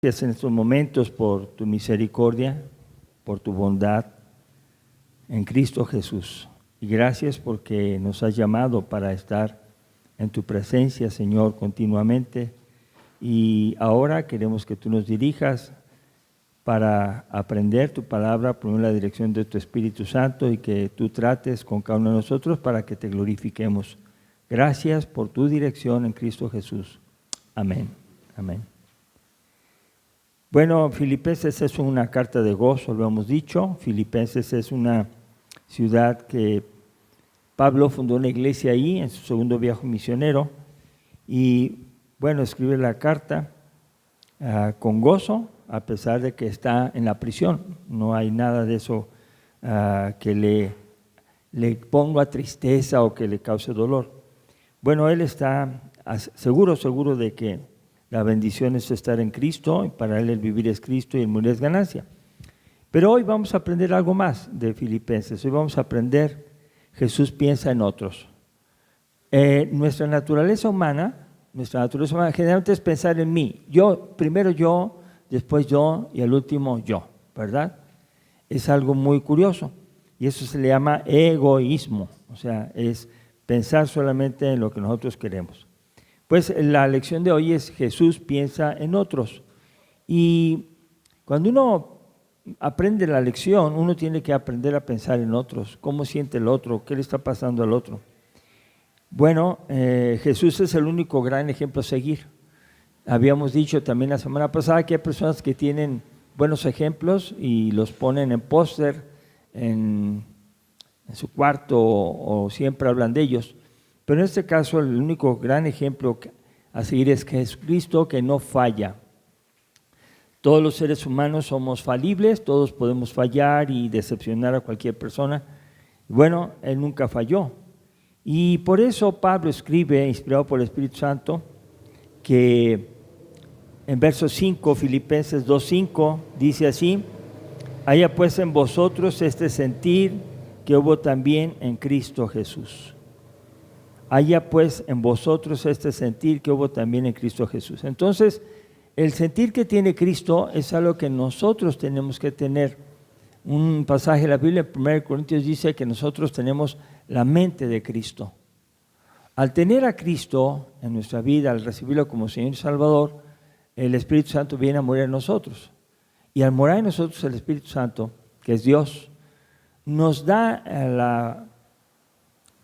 Gracias en estos momentos por tu misericordia, por tu bondad en Cristo Jesús. Y gracias porque nos has llamado para estar en tu presencia, Señor, continuamente. Y ahora queremos que tú nos dirijas para aprender tu palabra por la dirección de tu Espíritu Santo y que tú trates con cada uno de nosotros para que te glorifiquemos. Gracias por tu dirección en Cristo Jesús. Amén. Amén. Bueno, Filipenses es una carta de gozo, lo hemos dicho. Filipenses es una ciudad que Pablo fundó una iglesia ahí en su segundo viaje misionero y bueno, escribe la carta con gozo a pesar de que está en la prisión. No hay nada de eso que le ponga tristeza o que le cause dolor. Bueno, él está seguro de que la bendición es estar en Cristo, y para él el vivir es Cristo y el morir es ganancia. Pero hoy vamos a aprender algo más de Filipenses. Hoy vamos a aprender, Jesús piensa en otros. Nuestra naturaleza humana generalmente es pensar en mí. Primero yo, después yo y al último yo, ¿verdad? Es algo muy curioso y eso se le llama egoísmo, o sea, es pensar solamente en lo que nosotros queremos. Pues la lección de hoy es Jesús piensa en otros. Y cuando uno aprende la lección, uno tiene que aprender a pensar en otros. ¿Cómo siente el otro? ¿Qué le está pasando al otro? Bueno, Jesús es el único gran ejemplo a seguir. Habíamos dicho también la semana pasada que hay personas que tienen buenos ejemplos y los ponen en póster, en su cuarto o siempre hablan de ellos. Pero en este caso el único gran ejemplo a seguir es Jesucristo, que no falla. Todos los seres humanos somos falibles, todos podemos fallar y decepcionar a cualquier persona. Bueno, él nunca falló. Y por eso Pablo escribe, inspirado por el Espíritu Santo, que en verso 5, Filipenses 2:5, dice así: haya pues en vosotros este sentir que hubo también en Cristo Jesús. Haya pues en vosotros este sentir que hubo también en Cristo Jesús. Entonces, el sentir que tiene Cristo es algo que nosotros tenemos que tener. Un pasaje de la Biblia en 1 Corintios dice que nosotros tenemos la mente de Cristo. Al tener a Cristo en nuestra vida, al recibirlo como Señor y Salvador, el Espíritu Santo viene a morar en nosotros. Y al morar en nosotros el Espíritu Santo, que es Dios, nos da la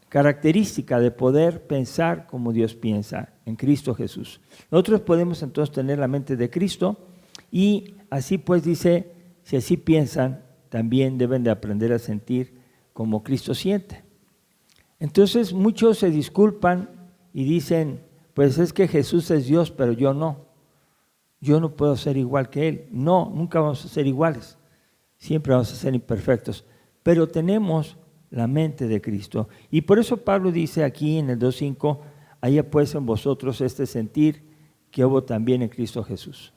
característica de poder pensar como Dios piensa en Cristo Jesús. Nosotros podemos entonces tener la mente de Cristo y así pues dice, si así piensan, también deben de aprender a sentir como Cristo siente. Entonces muchos se disculpan y dicen, pues es que Jesús es Dios, pero yo no. Yo no puedo ser igual que Él. No, nunca vamos a ser iguales. Siempre vamos a ser imperfectos. Pero tenemos la mente de Cristo. Y por eso Pablo dice aquí en el 2:5, haya pues en vosotros este sentir que hubo también en Cristo Jesús.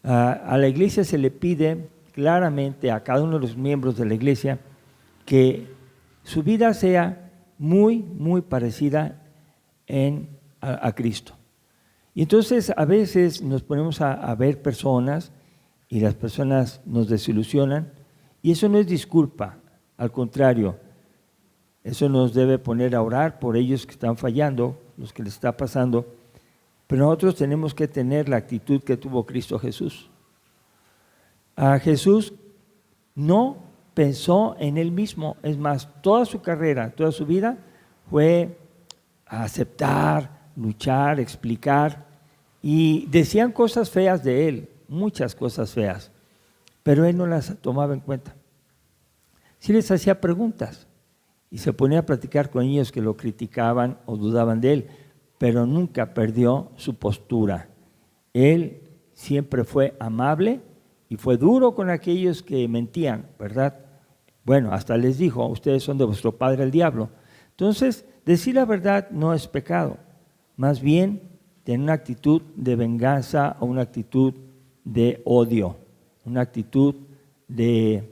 A la iglesia se le pide claramente a cada uno de los miembros de la iglesia que su vida sea muy, muy parecida a Cristo. Y entonces a veces nos ponemos a ver personas y las personas nos desilusionan y eso no es disculpa. Al contrario, eso nos debe poner a orar por ellos que están fallando, los que les está pasando, pero nosotros tenemos que tener la actitud que tuvo Cristo Jesús. A Jesús no pensó en Él mismo, es más, toda su carrera, toda su vida fue aceptar, luchar, explicar, y decían cosas feas de Él, muchas cosas feas, pero Él no las tomaba en cuenta. Sí les hacía preguntas y se ponía a platicar con ellos que lo criticaban o dudaban de Él, pero nunca perdió su postura. Él siempre fue amable y fue duro con aquellos que mentían, ¿verdad? Bueno, hasta les dijo, ustedes son de vuestro padre el diablo. Entonces, decir la verdad no es pecado, más bien tener una actitud de venganza o una actitud de odio, una actitud de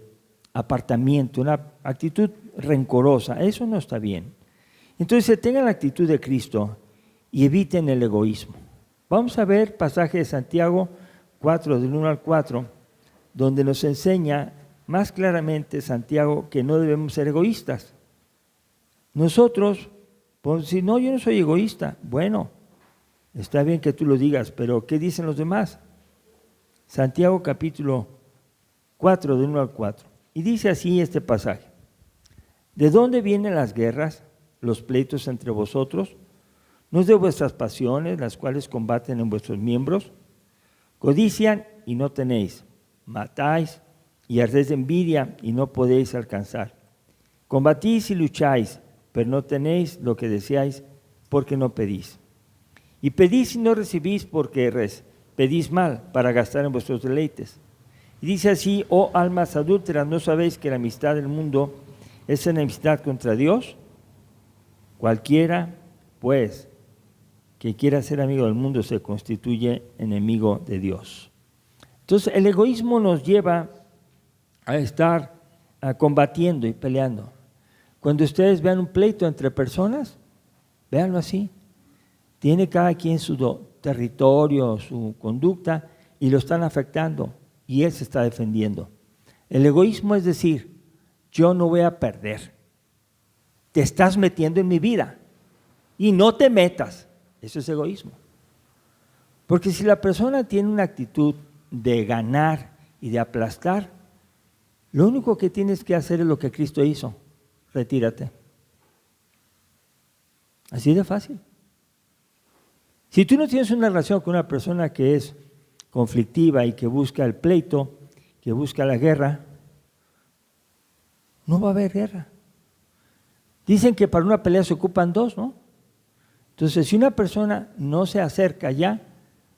apartamiento, una actitud rencorosa, eso no está bien. Entonces tengan la actitud de Cristo y eviten el egoísmo. Vamos a ver pasaje de Santiago 4, del 1 al 4, donde nos enseña más claramente Santiago que no debemos ser egoístas. Nosotros podemos decir, no, yo no soy egoísta. Bueno, está bien que tú lo digas, pero ¿qué dicen los demás? Santiago capítulo 4, del 1 al 4. Y dice así este pasaje: ¿de dónde vienen las guerras, los pleitos entre vosotros? ¿No es de vuestras pasiones, las cuales combaten en vuestros miembros? Codician y no tenéis, matáis y ardéis de envidia y no podéis alcanzar. Combatís y lucháis, pero no tenéis lo que deseáis porque no pedís. Y pedís y no recibís porque pedís mal para gastar en vuestros deleites. Y dice así: oh almas adúlteras, ¿no sabéis que la amistad del mundo es enemistad contra Dios? Cualquiera, pues, que quiera ser amigo del mundo se constituye enemigo de Dios. Entonces, el egoísmo nos lleva a estar combatiendo y peleando. Cuando ustedes vean un pleito entre personas, véanlo así. Tiene cada quien su territorio, su conducta, y lo están afectando, y él se está defendiendo. El egoísmo es decir, yo no voy a perder. Te estás metiendo en mi vida y no te metas. Eso es egoísmo. Porque si la persona tiene una actitud de ganar y de aplastar, lo único que tienes que hacer es lo que Cristo hizo: retírate. Así de fácil. Si tú no tienes una relación con una persona que es conflictiva y que busca el pleito, que busca la guerra, no va a haber guerra. Dicen que para una pelea se ocupan dos, ¿no? Entonces, si una persona no se acerca ya,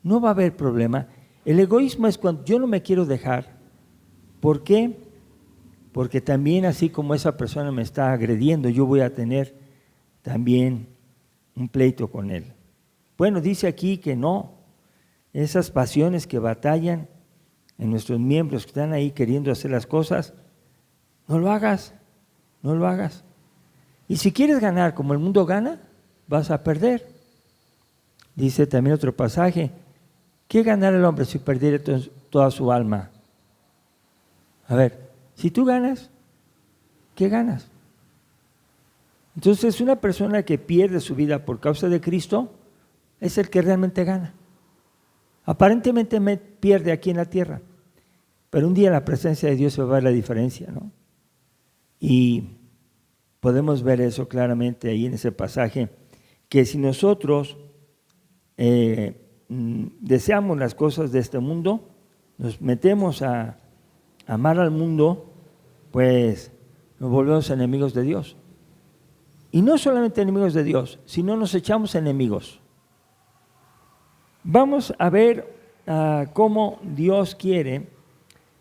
no va a haber problema. El egoísmo es cuando yo no me quiero dejar. ¿Por qué? Porque también, así como esa persona me está agrediendo, yo voy a tener también un pleito con él. Bueno, dice aquí que no. Esas pasiones que batallan en nuestros miembros, que están ahí queriendo hacer las cosas, no lo hagas, no lo hagas. Y si quieres ganar como el mundo gana, vas a perder. Dice también otro pasaje: ¿qué ganará el hombre si perdiere toda su alma? A ver, si tú ganas, ¿qué ganas? Entonces, una persona que pierde su vida por causa de Cristo es el que realmente gana. Aparentemente me pierde aquí en la tierra, pero un día en la presencia de Dios se va a ver la diferencia, ¿no? Y podemos ver eso claramente ahí en ese pasaje, que si nosotros deseamos las cosas de este mundo, nos metemos a amar al mundo, pues nos volvemos enemigos de Dios. Y no solamente enemigos de Dios, sino nos echamos enemigos. Vamos a ver cómo Dios quiere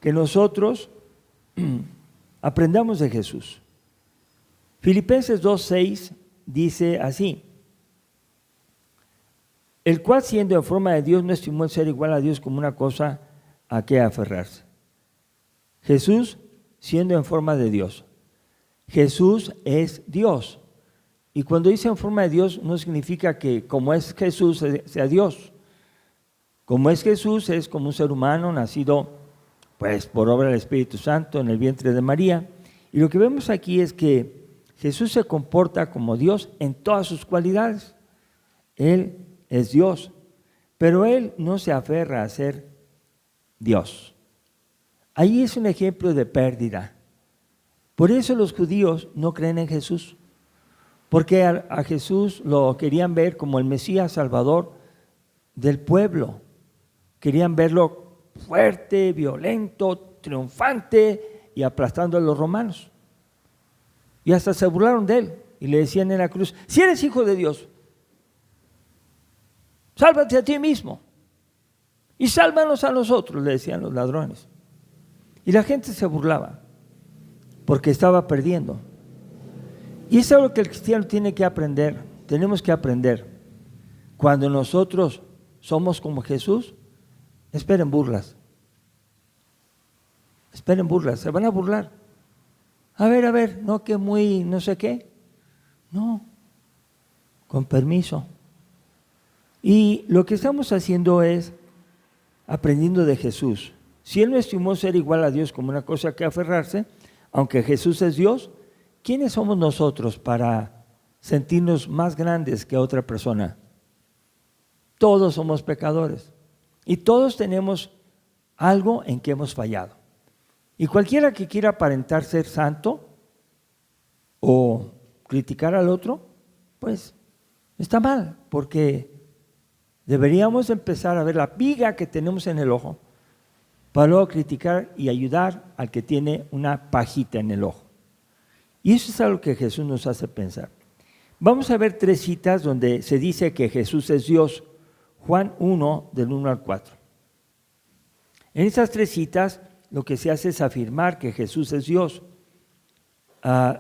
que nosotros aprendamos de Jesús. Filipenses 2:6 dice así: el cual, siendo en forma de Dios, no estimó el ser igual a Dios como una cosa a que aferrarse. Jesús, siendo en forma de Dios. Jesús es Dios. Y cuando dice en forma de Dios, no significa que como es Jesús sea Dios. Como es Jesús, es como un ser humano nacido pues por obra del Espíritu Santo en el vientre de María. Y lo que vemos aquí es que Jesús se comporta como Dios en todas sus cualidades. Él es Dios, pero Él no se aferra a ser Dios. Ahí es un ejemplo de pérdida. Por eso los judíos no creen en Jesús, porque a Jesús lo querían ver como el Mesías Salvador del pueblo. Querían verlo fuerte, violento, triunfante y aplastando a los romanos. Y hasta se burlaron de él y le decían en la cruz: si eres hijo de Dios, sálvate a ti mismo y sálvanos a nosotros, le decían los ladrones. Y la gente se burlaba porque estaba perdiendo. Y eso es algo que el cristiano tiene que aprender. Tenemos que aprender. Cuando nosotros somos como Jesús, esperen burlas. Esperen burlas, se van a burlar. A ver, no que muy no sé qué. No, con permiso. Y lo que estamos haciendo es aprendiendo de Jesús. Si Él no estimó ser igual a Dios como una cosa que aferrarse, aunque Jesús es Dios, ¿quiénes somos nosotros para sentirnos más grandes que otra persona? Todos somos pecadores y todos tenemos algo en que hemos fallado. Y cualquiera que quiera aparentar ser santo o criticar al otro, pues está mal, porque deberíamos empezar a ver la viga que tenemos en el ojo para luego criticar y ayudar al que tiene una pajita en el ojo. Y eso es algo que Jesús nos hace pensar. Vamos a ver 3 citas donde se dice que Jesús es Dios. Juan 1, del 1 al 4. En esas 3 citas lo que se hace es afirmar que Jesús es Dios.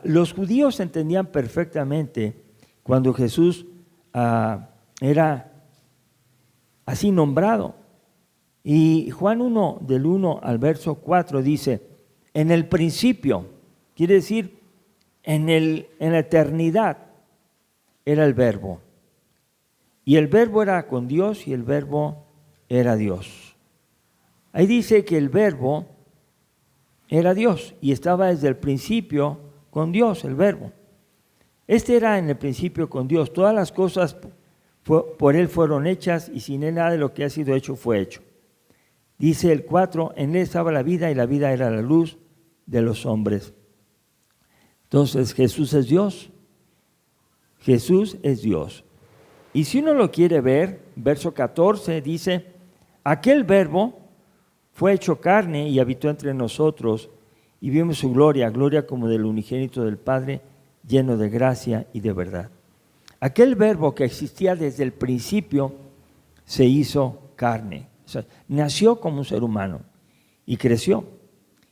Los judíos entendían perfectamente cuando Jesús era así nombrado. Y Juan 1, del 1 al verso 4 dice, en el principio, quiere decir, en la eternidad era el Verbo. Y el Verbo era con Dios y el Verbo era Dios. Ahí dice que el Verbo era Dios y estaba desde el principio con Dios, el Verbo. Este era en el principio con Dios. Todas las cosas por Él fueron hechas y sin Él nada de lo que ha sido hecho fue hecho. Dice el 4, en Él estaba la vida y la vida era la luz de los hombres. Entonces Jesús es Dios. Jesús es Dios. Y si uno lo quiere ver, verso 14 dice, aquel Verbo fue hecho carne y habitó entre nosotros y vimos su gloria, gloria como del unigénito del Padre, lleno de gracia y de verdad. Aquel Verbo que existía desde el principio se hizo carne, o sea, nació como un ser humano y creció.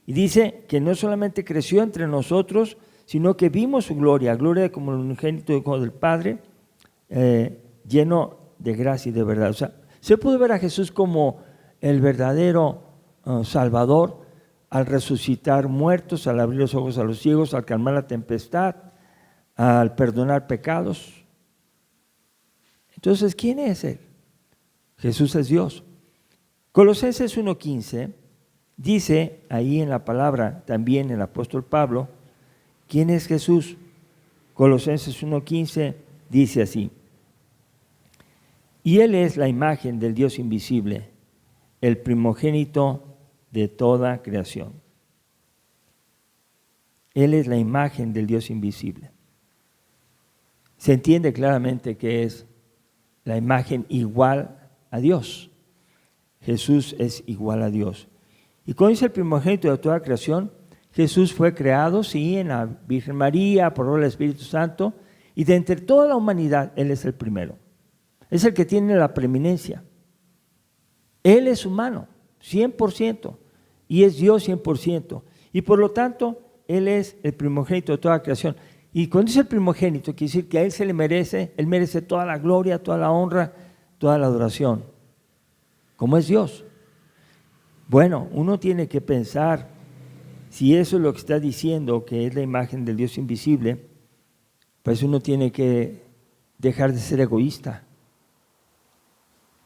Y dice que no solamente creció entre nosotros, sino que vimos su gloria, gloria como el unigénito del Padre, lleno de gracia y de verdad. O sea, se pudo ver a Jesús como el verdadero Salvador al resucitar muertos, al abrir los ojos a los ciegos, al calmar la tempestad, al perdonar pecados. Entonces, ¿quién es Él? Jesús es Dios. Colosenses 1:15 dice ahí en la palabra, también el apóstol Pablo, ¿quién es Jesús? Colosenses 1:15 dice así, y Él es la imagen del Dios invisible, el primogénito de toda creación. Él es la imagen del Dios invisible. Se entiende claramente que es la imagen igual a Dios. Jesús es igual a Dios. Y cuando dice el primogénito de toda creación, Jesús fue creado, sí, en la Virgen María, por obra del Espíritu Santo, y de entre toda la humanidad, Él es el primero. Es el que tiene la preeminencia. Él es humano, 100%, y es Dios 100%. Y por lo tanto, Él es el primogénito de toda creación. Y cuando dice el primogénito, quiere decir que a Él se le merece, Él merece toda la gloria, toda la honra, toda la adoración, como es Dios. Bueno, uno tiene que pensar, si eso es lo que está diciendo, que es la imagen del Dios invisible, pues uno tiene que dejar de ser egoísta.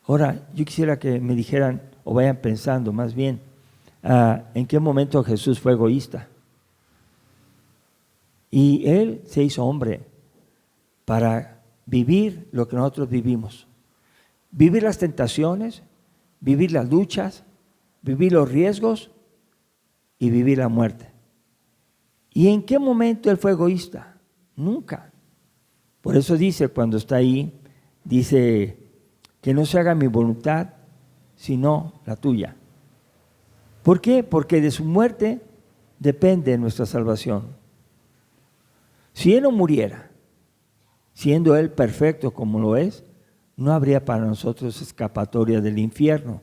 Ahora, yo quisiera que me dijeran, o vayan pensando más bien, ¿en qué momento Jesús fue egoísta? Y Él se hizo hombre para vivir lo que nosotros vivimos. Vivir las tentaciones, vivir las luchas, vivir los riesgos y vivir la muerte. ¿Y en qué momento Él fue egoísta? Nunca. Por eso dice, cuando está ahí, dice que no se haga mi voluntad, sino la tuya. ¿Por qué? Porque de su muerte depende nuestra salvación. Si Él no muriera, siendo Él perfecto como lo es, no habría para nosotros escapatoria del infierno.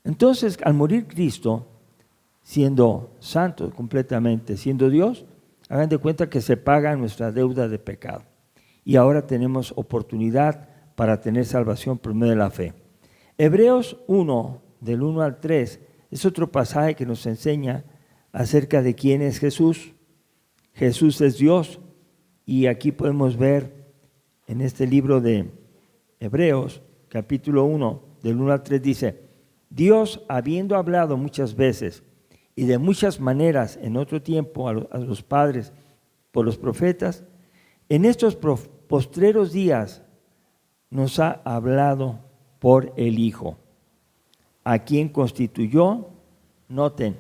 Entonces, al morir Cristo, siendo santo completamente, siendo Dios, hagan de cuenta que se paga nuestra deuda de pecado. Y ahora tenemos oportunidad para tener salvación por medio de la fe. Hebreos 1, del 1 al 3, es otro pasaje que nos enseña acerca de quién es Jesús. Jesús es Dios. Y aquí podemos ver en este libro de Hebreos, capítulo 1, del 1 al 3, dice, Dios, habiendo hablado muchas veces y de muchas maneras en otro tiempo a los padres por los profetas, en estos postreros días nos ha hablado por el Hijo, a quien constituyó, noten,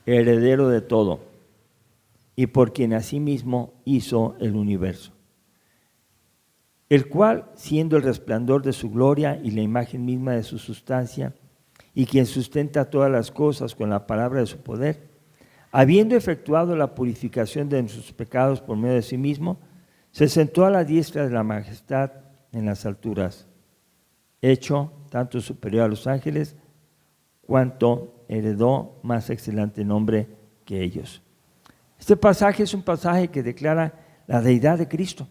heredero de todo, y por quien asimismo hizo el universo, el cual, siendo el resplandor de su gloria y la imagen misma de su sustancia, y quien sustenta todas las cosas con la palabra de su poder, habiendo efectuado la purificación de nuestros pecados por medio de sí mismo, se sentó a la diestra de la majestad en las alturas, hecho tanto superior a los ángeles, cuanto heredó más excelente nombre que ellos. Este pasaje es un pasaje que declara la deidad de Cristo.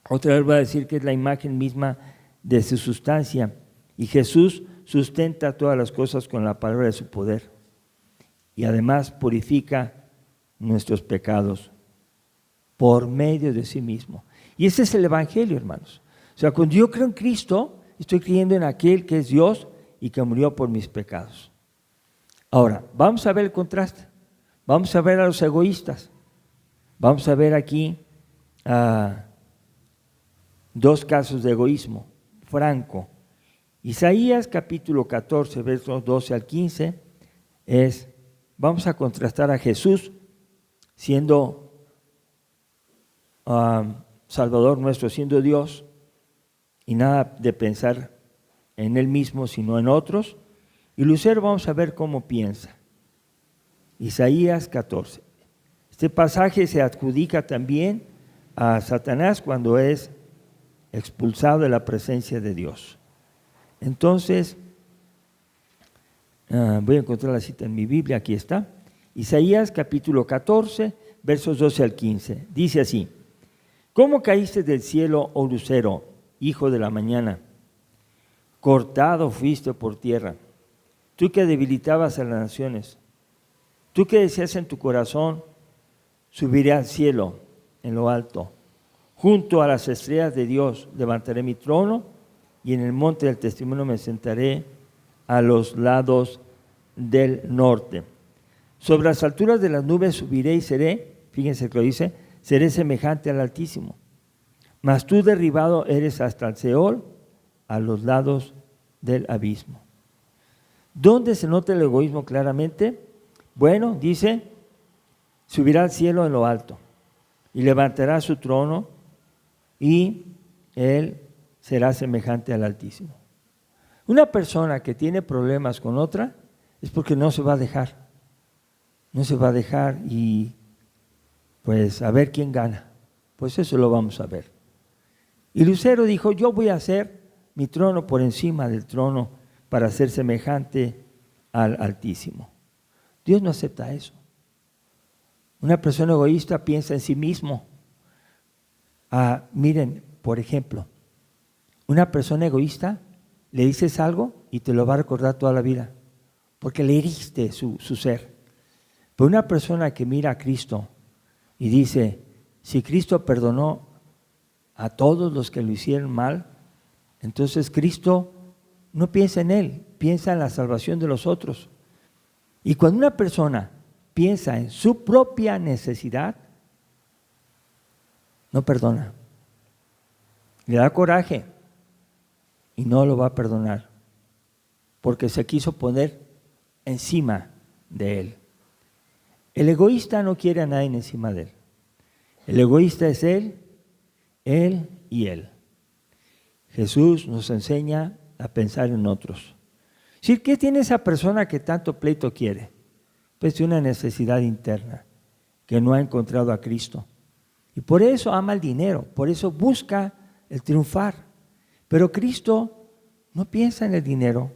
Otra vez voy a decir que es la imagen misma de su sustancia, y Jesús sustenta todas las cosas con la palabra de su poder, y además purifica nuestros pecados por medio de sí mismo. Y ese es el Evangelio, hermanos. O sea, cuando yo creo en Cristo, estoy creyendo en aquel que es Dios y que murió por mis pecados. Ahora, vamos a ver el contraste. Vamos a ver a los egoístas. Vamos a ver aquí dos casos de egoísmo franco. Isaías capítulo 14, versos 12 al 15, vamos a contrastar a Jesús siendo Salvador nuestro, siendo Dios, y nada de pensar en Él mismo, sino en otros. Y Lucero vamos a ver cómo piensa. Isaías 14. Este pasaje se adjudica también a Satanás cuando es expulsado de la presencia de Dios. Entonces, voy a encontrar la cita en mi Biblia, aquí está. Isaías capítulo 14, versos 12 al 15. Dice así: ¿Cómo caíste del cielo, oh lucero, hijo de la mañana? Cortado fuiste por tierra, tú que debilitabas a las naciones. Tú que decías en tu corazón, subiré al cielo en lo alto. Junto a las estrellas de Dios levantaré mi trono, y en el monte del testimonio me sentaré a los lados del norte. Sobre las alturas de las nubes subiré y seré, fíjense que lo dice, seré semejante al Altísimo. Mas tú derribado eres hasta el Seol, a los lados del abismo. ¿Dónde se nota el egoísmo claramente? Bueno, dice, subirá al cielo en lo alto y levantará su trono, y él será semejante al Altísimo. Una persona que tiene problemas con otra es porque no se va a dejar. No se va a dejar, y pues a ver quién gana. Pues eso lo vamos a ver. Y Lucero dijo, yo voy a hacer mi trono por encima del trono para ser semejante al Altísimo. Dios no acepta eso. Una persona egoísta piensa en sí mismo. Miren, por ejemplo, una persona egoísta le dices algo y te lo va a recordar toda la vida, porque le heriste su ser. Pero una persona que mira a Cristo y dice, si Cristo perdonó a todos los que lo hicieron mal, entonces Cristo no piensa en él, piensa en la salvación de los otros. Y cuando una persona piensa en su propia necesidad, no perdona. Le da coraje y no lo va a perdonar, porque se quiso poner encima de él. El egoísta no quiere a nadie encima de él. El egoísta es él y él. Jesús nos enseña a pensar en otros. ¿Sí? ¿Qué tiene esa persona que tanto pleito quiere? Pues tiene una necesidad interna, que no ha encontrado a Cristo. Y por eso ama el dinero, por eso busca el triunfar. Pero Cristo no piensa en el dinero,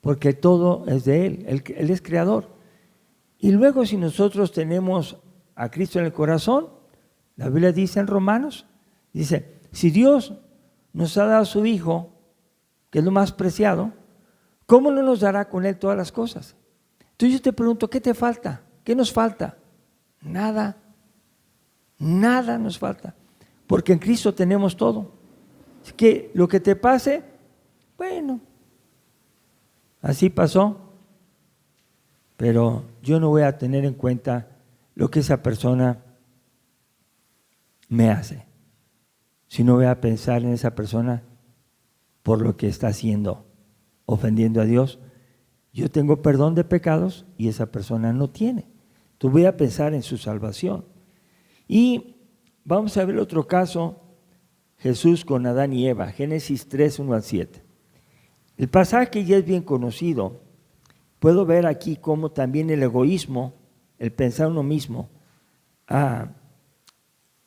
porque todo es de Él, Él es creador. Y luego, si nosotros tenemos a Cristo en el corazón, la Biblia dice en Romanos, dice, si Dios nos ha dado a su Hijo, que es lo más preciado, ¿cómo no nos dará con Él todas las cosas? Entonces yo te pregunto, ¿qué te falta? ¿Qué nos falta? Nada, nada nos falta, porque en Cristo tenemos todo. Así que lo que te pase, bueno, Así pasó, pero yo no voy a tener en cuenta lo que esa persona me hace, sino voy a pensar en esa persona por lo que está haciendo, ofendiendo a Dios. Yo tengo perdón de pecados y esa persona no tiene. Entonces voy a pensar en su salvación. Y vamos a ver otro caso, Jesús con Adán y Eva, Génesis 3, 1 al 7. El pasaje ya es bien conocido. Puedo ver aquí cómo también el egoísmo, el pensar uno mismo,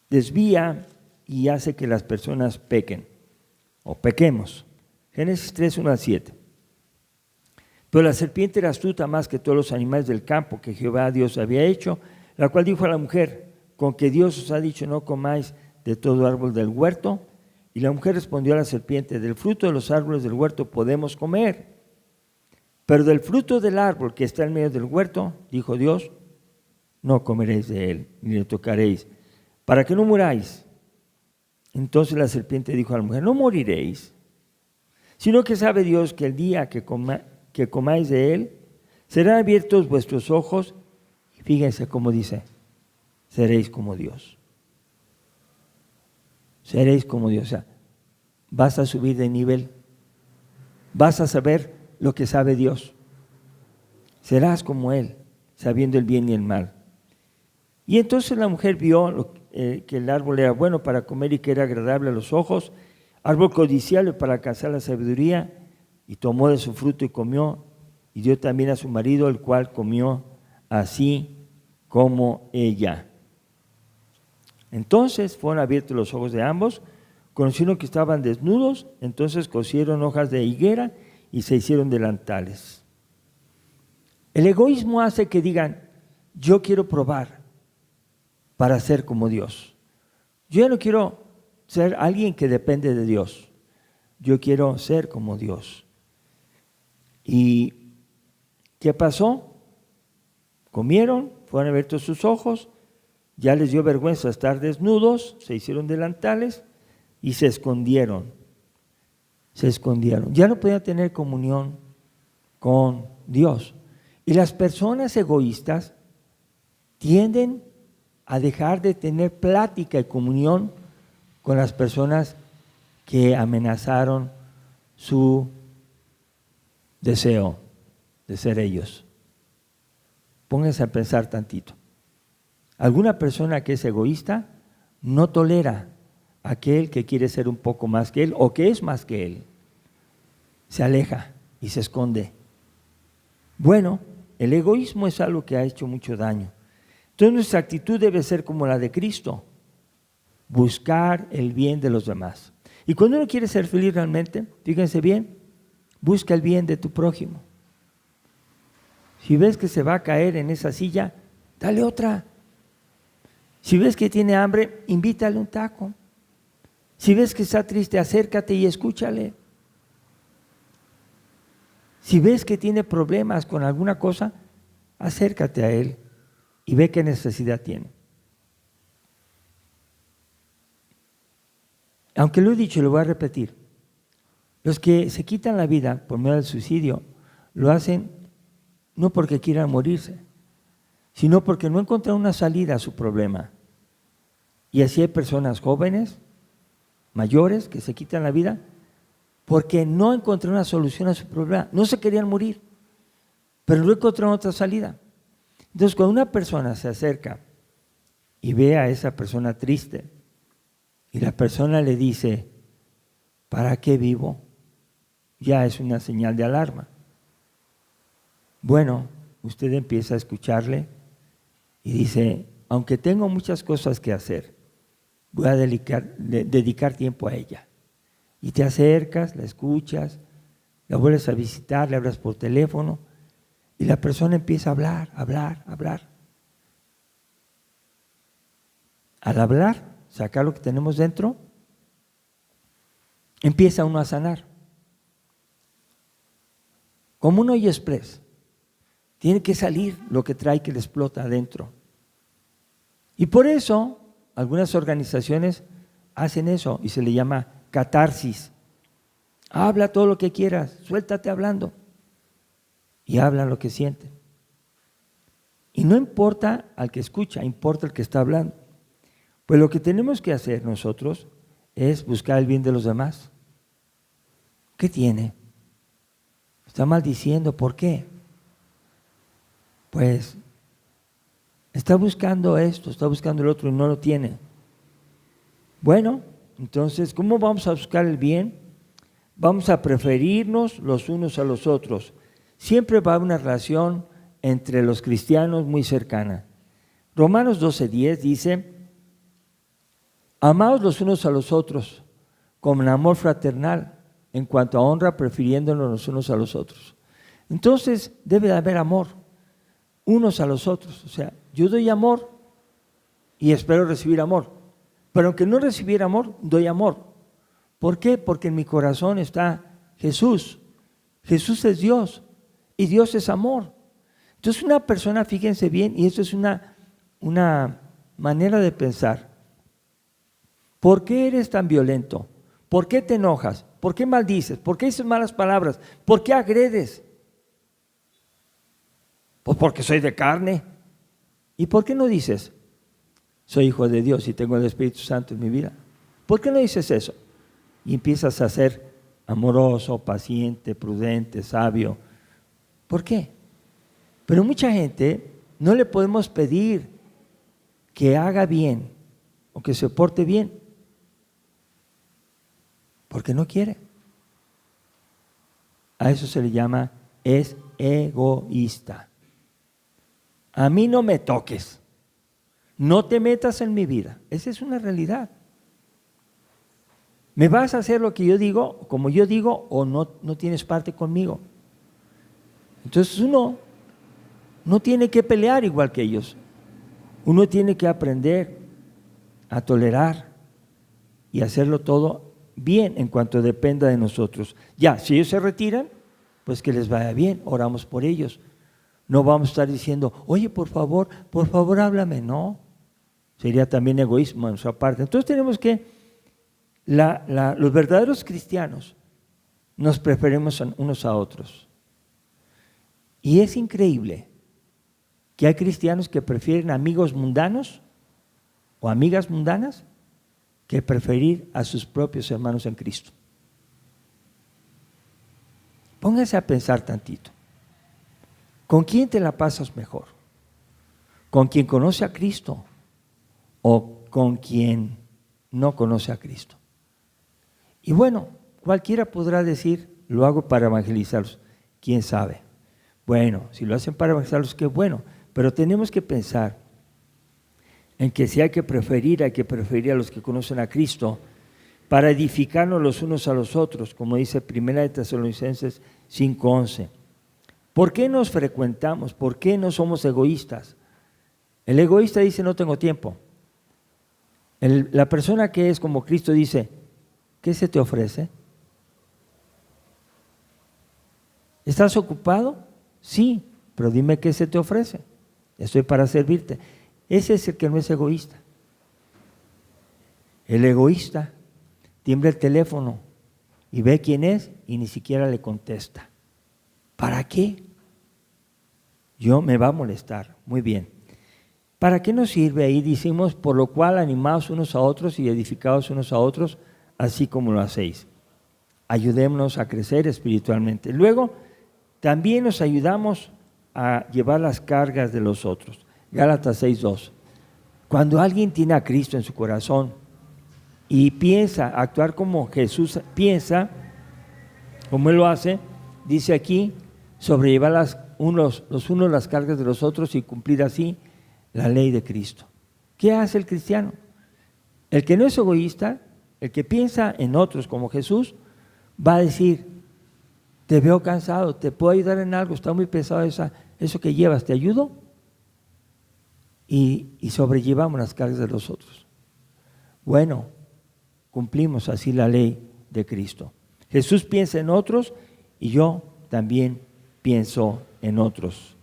desvía y hace que las personas pequen o pequemos. Génesis 3, 1 al 7. Pero la serpiente era astuta más que todos los animales del campo que Jehová Dios había hecho, la cual dijo a la mujer: con que Dios os ha dicho no comáis de todo árbol del huerto. Y la mujer respondió a la serpiente: del fruto de los árboles del huerto podemos comer, pero del fruto del árbol que está en medio del huerto, dijo Dios, no comeréis de él, ni le tocaréis, para que no muráis. Entonces la serpiente dijo a la mujer: no moriréis, sino que sabe Dios que el día que comáis de él, serán abiertos vuestros ojos, y fíjense cómo dice, seréis como Dios. Seréis como Dios. O sea, vas a subir de nivel, vas a saber lo que sabe Dios. Serás como Él, sabiendo el bien y el mal. Y entonces la mujer vio que el árbol era bueno para comer y que era agradable a los ojos, árbol codiciable para alcanzar la sabiduría, y tomó de su fruto y comió, y dio también a su marido, el cual comió así como ella. Entonces fueron abiertos los ojos de ambos, conocieron que estaban desnudos, entonces cosieron hojas de higuera y se hicieron delantales. El egoísmo hace que digan: yo quiero probar para ser como Dios. Yo ya no quiero ser alguien que depende de Dios, yo quiero ser como Dios. ¿Y qué pasó? Comieron, fueron abiertos sus ojos, ya les dio vergüenza estar desnudos, se hicieron delantales y se escondieron. Se escondieron. Ya no podían tener comunión con Dios. Y las personas egoístas tienden a dejar de tener plática y comunión con las personas que amenazaron su deseo de ser ellos. Pónganse a pensar tantito. Alguna persona que es egoísta no tolera a aquel que quiere ser un poco más que él o que es más que él. Se aleja y se esconde. Bueno, el egoísmo es algo que ha hecho mucho daño. Entonces nuestra actitud debe ser como la de Cristo, buscar el bien de los demás. Y cuando uno quiere ser feliz realmente, fíjense bien, busca el bien de tu prójimo. Si ves que se va a caer en esa silla, dale otra. Si ves que tiene hambre, invítale un taco. Si ves que está triste, acércate y escúchale. Si ves que tiene problemas con alguna cosa, acércate a él y ve qué necesidad tiene. Aunque lo he dicho y lo voy a repetir, los que se quitan la vida por medio del suicidio lo hacen no porque quieran morirse, sino porque no encontraron una salida a su problema. Y así hay personas jóvenes, mayores, que se quitan la vida porque no encontraron una solución a su problema. No se querían morir, pero no encontraron otra salida. Entonces, cuando una persona se acerca y ve a esa persona triste y la persona le dice: ¿para qué vivo?, ya es una señal de alarma. Bueno, usted empieza a escucharle y dice: aunque tengo muchas cosas que hacer, voy a dedicar tiempo a ella. Y te acercas, la escuchas, la vuelves a visitar, le hablas por teléfono y la persona empieza a hablar. Al hablar, sacar lo que tenemos dentro, empieza uno a sanar. Como un hoyo express, tiene que salir lo que trae, que le explota adentro. Y por eso algunas organizaciones hacen eso y se le llama catarsis. Habla todo lo que quieras, suéltate hablando. y hablan lo que sienten. Y no importa al que escucha, importa el que está hablando. Pues lo que tenemos que hacer nosotros es buscar el bien de los demás. ¿Qué tiene? Está maldiciendo, ¿por qué? Pues está buscando esto, está buscando el otro y no lo tiene. Bueno, entonces, ¿cómo vamos a buscar el bien? Vamos a preferirnos los unos a los otros. Siempre va a haber una relación entre los cristianos muy cercana. Romanos 12:10 dice: amaos los unos a los otros con amor fraternal, en cuanto a honra, prefiriéndonos los unos a los otros. Entonces debe de haber amor unos a los otros. O sea, yo doy amor y espero recibir amor, pero aunque no recibiera amor, doy amor. ¿Por qué? Porque en mi corazón está Jesús. Jesús es Dios y Dios es amor. Entonces una persona, fíjense bien, y esto es una manera de pensar. ¿Por qué eres tan violento? ¿Por qué te enojas? ¿Por qué maldices? ¿Por qué dices malas palabras? ¿Por qué agredes? Pues porque soy de carne. ¿Y por qué no dices: soy hijo de Dios y tengo el Espíritu Santo en mi vida? ¿Por qué no dices eso? Y empiezas a ser amoroso, paciente, prudente, sabio. ¿Por qué? Pero mucha gente no le podemos pedir que haga bien o que se porte bien, porque no quiere. A eso se le llama, es egoísta. A mí no me toques, no te metas en mi vida. Esa es una realidad. ¿Me vas a hacer lo que yo digo, como yo digo, o no tienes parte conmigo? Entonces uno no tiene que pelear igual que ellos. Uno tiene que aprender a tolerar y hacerlo todo bien en cuanto dependa de nosotros. Ya, si ellos se retiran, pues que les vaya bien, oramos por ellos. No vamos a estar diciendo: oye, por favor, háblame. No, sería también egoísmo de nuestra parte. Entonces tenemos que, los verdaderos cristianos nos preferimos unos a otros. Y es increíble que hay cristianos que prefieren amigos mundanos o amigas mundanas que preferir a sus propios hermanos en Cristo. Póngase a pensar tantito. ¿Con quién te la pasas mejor? ¿Con quien conoce a Cristo o con quien no conoce a Cristo? Y bueno, cualquiera podrá decir: lo hago para evangelizarlos. ¿Quién sabe? Bueno, si lo hacen para evangelizarlos, qué bueno. Pero tenemos que pensar en que si hay que preferir a los que conocen a Cristo para edificarnos los unos a los otros, como dice 1 Tesalonicenses 5:11. ¿Por qué nos frecuentamos? ¿Por qué no somos egoístas? El egoísta dice: no tengo tiempo. La persona que es como Cristo dice: ¿qué se te ofrece? ¿Estás ocupado? Sí, pero dime qué se te ofrece. Estoy para servirte. Ese es el que no es egoísta. El egoísta tiembla el teléfono y ve quién es y ni siquiera le contesta. ¿Para qué? Me va a molestar. Muy bien. ¿Para qué nos sirve? Ahí decimos: por lo cual animaos unos a otros y edificaos unos a otros, así como lo hacéis. Ayudémonos a crecer espiritualmente. Luego, también nos ayudamos a llevar las cargas de los otros. Gálatas 6:2. Cuando alguien tiene a Cristo en su corazón y piensa actuar como Jesús piensa, como Él lo hace, dice aquí: sobrellevar los unos las cargas de los otros y cumplir así la ley de Cristo. ¿Qué hace el cristiano? El que no es egoísta, el que piensa en otros como Jesús, va a decir: te veo cansado, te puedo ayudar en algo, está muy pesado eso que llevas, ¿te ayudo? Y sobrellevamos las cargas de los otros. Bueno, cumplimos así la ley de Cristo. Jesús piensa en otros y yo también pienso en otros.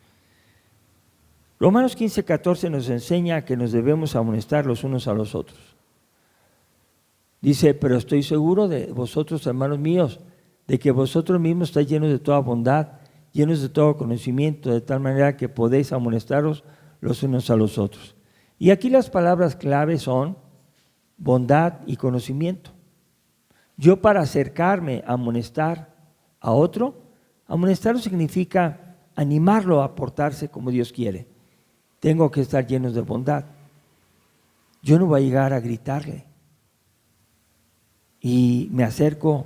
Romanos 15:14 nos enseña que nos debemos amonestar los unos a los otros. Dice: pero estoy seguro de vosotros, hermanos míos, de que vosotros mismos estáis llenos de toda bondad llenos de todo conocimiento, de tal manera que podéis amonestaros los unos a los otros. Y aquí las palabras clave son bondad y conocimiento. Yo, para acercarme a amonestar a otro, amonestarlo significa animarlo a portarse como Dios quiere. Tengo que estar llenos de bondad. Yo no voy a llegar a gritarle. Y me acerco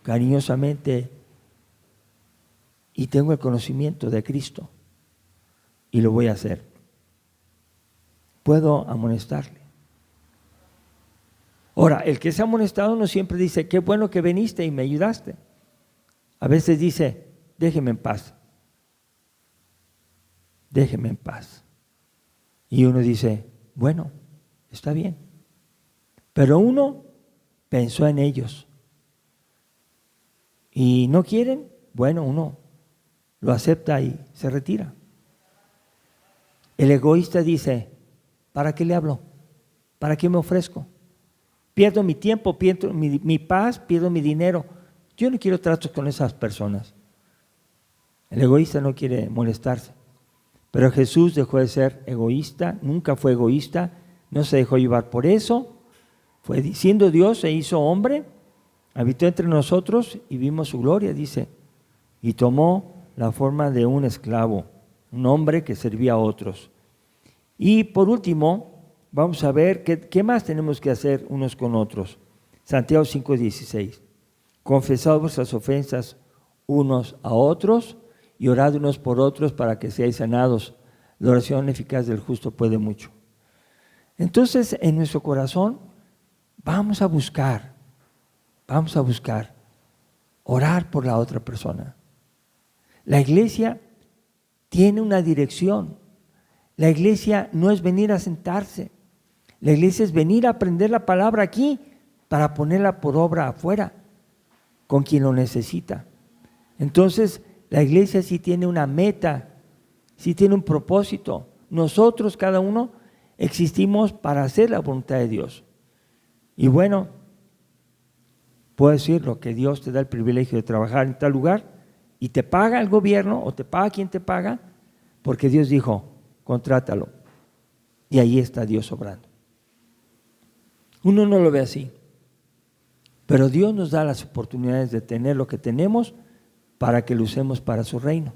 cariñosamente y tengo el conocimiento de Cristo y lo voy a hacer. Puedo amonestarle. Ahora, el que es amonestado no siempre dice, qué bueno que viniste y me ayudaste. A veces dice, déjeme en paz. Déjeme en paz. Y uno dice, bueno, está bien. Pero uno pensó en ellos. Y no quieren, bueno, uno lo acepta y se retira. El egoísta dice, ¿para qué le hablo? ¿Para qué me ofrezco? Pierdo mi tiempo, pierdo mi paz, pierdo mi dinero. Yo no quiero tratos con esas personas. El egoísta no quiere molestarse. Pero Jesús dejó de ser egoísta, nunca fue egoísta, no se dejó llevar por eso. Fue siendo Dios, se hizo hombre, habitó entre nosotros y vimos su gloria, dice. Y tomó la forma de un esclavo, un hombre que servía a otros. Y por último, vamos a ver qué más tenemos que hacer unos con otros. Santiago 5:16. Confesad vuestras ofensas unos a otros y orad unos por otros para que seáis sanados. La oración eficaz del justo puede mucho. Entonces, en nuestro corazón, vamos a buscar orar por la otra persona. La iglesia tiene una dirección. La iglesia no es venir a sentarse. La iglesia es venir a aprender la palabra aquí para ponerla por obra afuera, con quien lo necesita. Entonces, la iglesia sí tiene una meta, sí tiene un propósito. Nosotros, cada uno, existimos para hacer la voluntad de Dios. Y bueno, puedo decirlo, que Dios te da el privilegio de trabajar en tal lugar y te paga el gobierno o te paga quien te paga, porque Dios dijo, contrátalo. Y ahí está Dios obrando. Uno no lo ve así, pero Dios nos da las oportunidades de tener lo que tenemos para que lo usemos para su reino,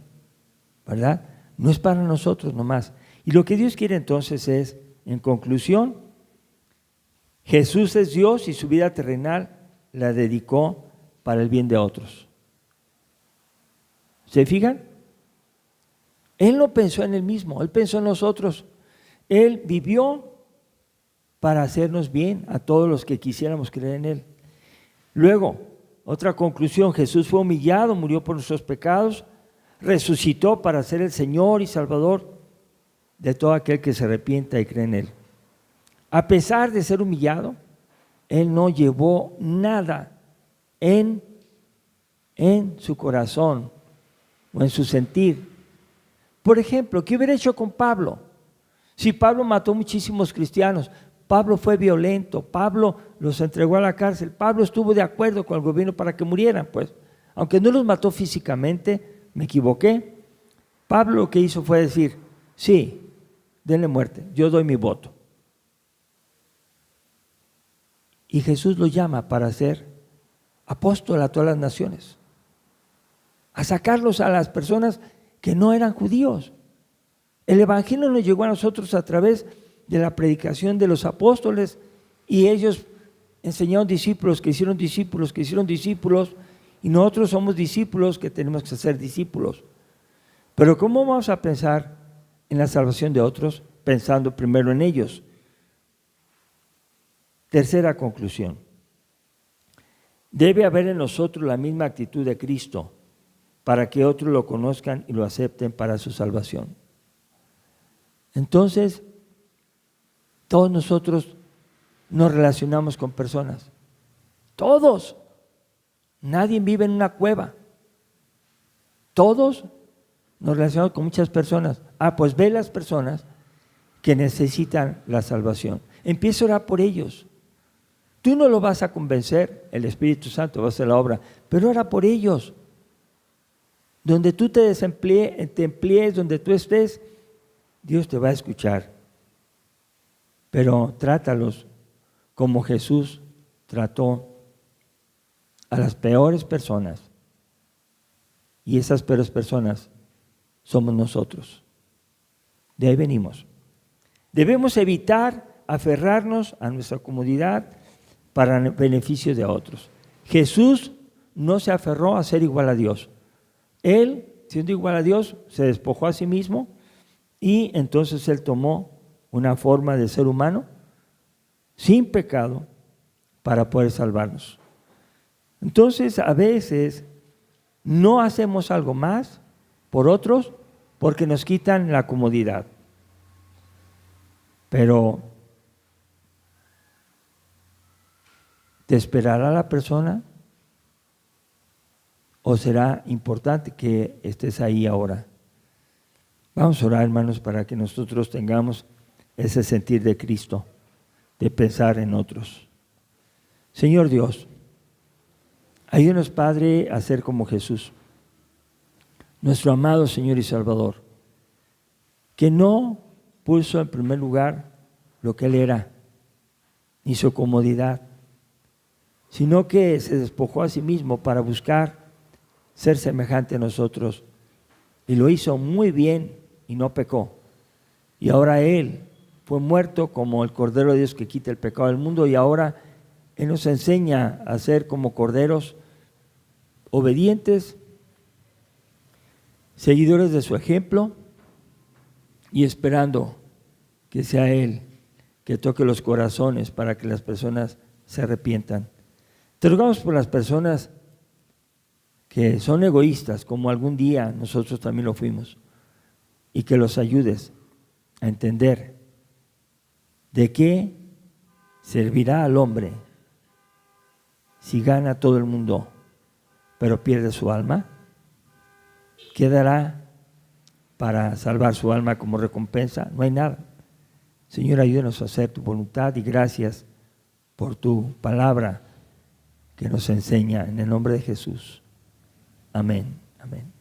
¿verdad? No es para nosotros nomás. Y lo que Dios quiere entonces es, en conclusión, Jesús es Dios y su vida terrenal la dedicó para el bien de otros. ¿Se fijan? Él no pensó en él mismo, Él pensó en nosotros. Él vivió para hacernos bien a todos los que quisiéramos creer en Él. Luego, otra conclusión, Jesús fue humillado, murió por nuestros pecados, resucitó para ser el Señor y Salvador de todo aquel que se arrepienta y cree en Él. A pesar de ser humillado, Él no llevó nada en su corazón o en su sentir. Por ejemplo, ¿qué hubiera hecho con Pablo? Si Pablo mató muchísimos cristianos, Pablo fue violento, Pablo los entregó a la cárcel, Pablo estuvo de acuerdo con el gobierno para que murieran, pues, aunque no los mató físicamente, me equivoqué. Pablo lo que hizo fue decir, sí, denle muerte, yo doy mi voto. Y Jesús lo llama para ser apóstol a todas las naciones, a sacarlos a las personas que no eran judíos. El evangelio nos llegó a nosotros a través de la predicación de los apóstoles y ellos enseñaron discípulos que hicieron discípulos y nosotros somos discípulos que tenemos que ser discípulos. Pero ¿cómo vamos a pensar en la salvación de otros? Pensando primero en ellos. Tercera conclusión. Debe haber en nosotros la misma actitud de Cristo para que otros lo conozcan y lo acepten para su salvación. Entonces, todos nosotros nos relacionamos con personas. Todos. Nadie vive en una cueva. Todos nos relacionamos con muchas personas. Pues ve las personas que necesitan la salvación. Empieza a orar por ellos. Tú no lo vas a convencer, el Espíritu Santo va a hacer la obra, pero ora por ellos. Donde tú te emplees, donde tú estés, Dios te va a escuchar. Pero trátalos como Jesús trató a las peores personas. Y esas peores personas somos nosotros. De ahí venimos. Debemos evitar aferrarnos a nuestra comodidad para el beneficio de otros. Jesús no se aferró a ser igual a Dios. Él, siendo igual a Dios, se despojó a sí mismo y entonces Él tomó una forma de ser humano sin pecado para poder salvarnos. Entonces, a veces no hacemos algo más por otros porque nos quitan la comodidad. Pero ¿te esperará la persona? ¿O será importante que estés ahí ahora? Vamos a orar, hermanos, para que nosotros tengamos ese sentir de Cristo, de pensar en otros. Señor Dios, ayúdanos, Padre, a ser como Jesús, nuestro amado Señor y Salvador, que no puso en primer lugar lo que Él era, ni su comodidad, sino que se despojó a sí mismo para buscar ser semejante a nosotros. Y lo hizo muy bien y no pecó. Y ahora Él fue muerto como el Cordero de Dios que quita el pecado del mundo, y ahora Él nos enseña a ser como corderos obedientes, seguidores de su ejemplo y esperando que sea Él que toque los corazones para que las personas se arrepientan. Te rogamos por las personas que son egoístas, como algún día nosotros también lo fuimos, y que los ayudes a entender de qué servirá al hombre si gana todo el mundo, pero pierde su alma. ¿Qué dará para salvar su alma como recompensa? No hay nada. Señor, ayúdanos a hacer tu voluntad y gracias por tu palabra que nos enseña en el nombre de Jesús. Amén. Amén.